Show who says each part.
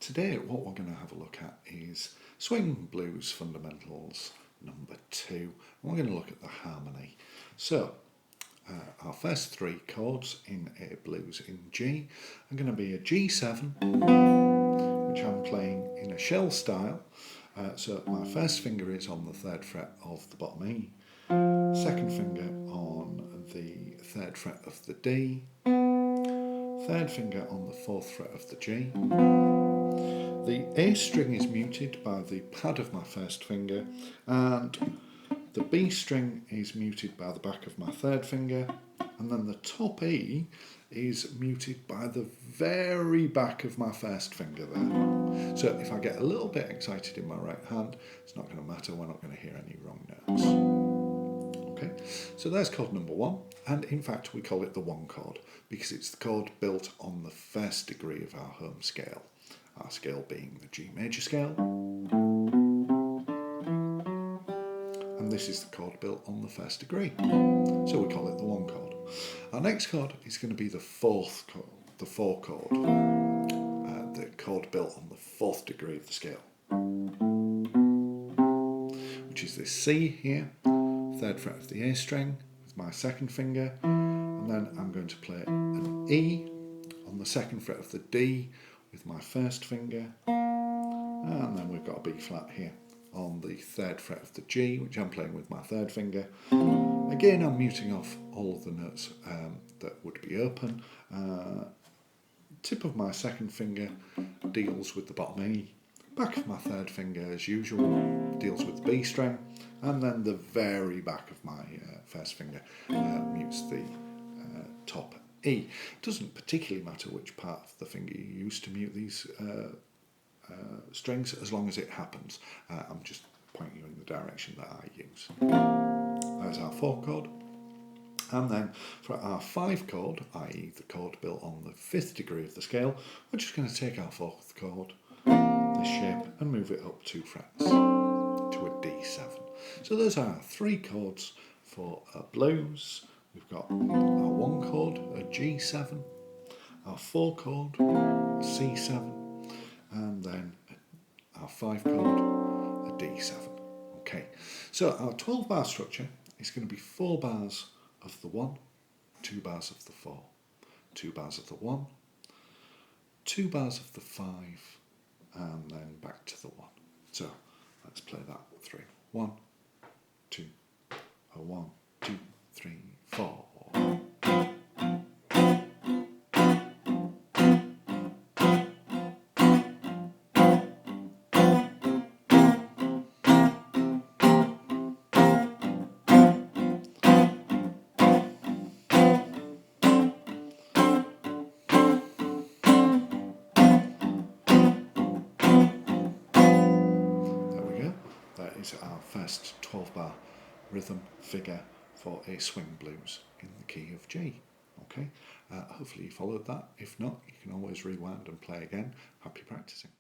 Speaker 1: Today what we're going to have a look at is Swing Blues Fundamentals number 2, and we're going to look at the harmony. So our first three chords in a blues in G are going to be a G7, which I'm playing in a shell style. So my first finger is on the 3rd fret of the bottom E, second finger on the 3rd fret of the D, 3rd finger on the 4th fret of the G. The A string is muted by the pad of my first finger, and the B string is muted by the back of my 3rd finger, and then the top E is muted by the very back of my first finger there. So if I get a little bit excited in my right hand, it's not going to matter, we're not going to hear any wrong notes. Okay, so there's chord number 1, and in fact we call it the 1 chord because it's the chord built on the 1st degree of our home scale. Our scale being the G major scale, and this is the chord built on the 1st degree, so we call it the 1 chord. Our next chord is going to be the 4th chord, the 4 chord, the chord built on the 4th degree of the scale, which is this C here, 3rd fret of the A string with my 2nd finger, and then I'm going to play an E on the 2nd fret of the D with my 1st finger, and then we've got a B flat here on the 3rd fret of the G, which I'm playing with my 3rd finger. Again, I'm muting off all of the notes that would be open. Tip of my 2nd finger deals with the bottom E, back of my 3rd finger as usual deals with the B string, and then the very back of my 1st finger mutes the top E. It doesn't particularly matter which part of the finger you use to mute these strings, as long as it happens. I'm just pointing you in the direction that I use. There's our 4 chord. And then for our 5 chord, i.e. the chord built on the 5th degree of the scale, we're just going to take our 4th chord, this shape, and move it up 2 frets to a D7. So those are our 3 chords for a blues. We've got our 1 chord, a G7, our 4 chord, a C7, and then our 5 chord, a D7. Okay, so our 12 bar structure is going to be 4 bars of the 1, 2 bars of the 4, 2 bars of the 1, 2 bars of the 5, and then back to the 1. So let's play that through. 1, 2, 1, 2, 3, 4. That is our first 12 bar rhythm figure for a swing blues in the key of G. Okay, hopefully you followed that. If not, you can always rewind and play again. Happy practicing.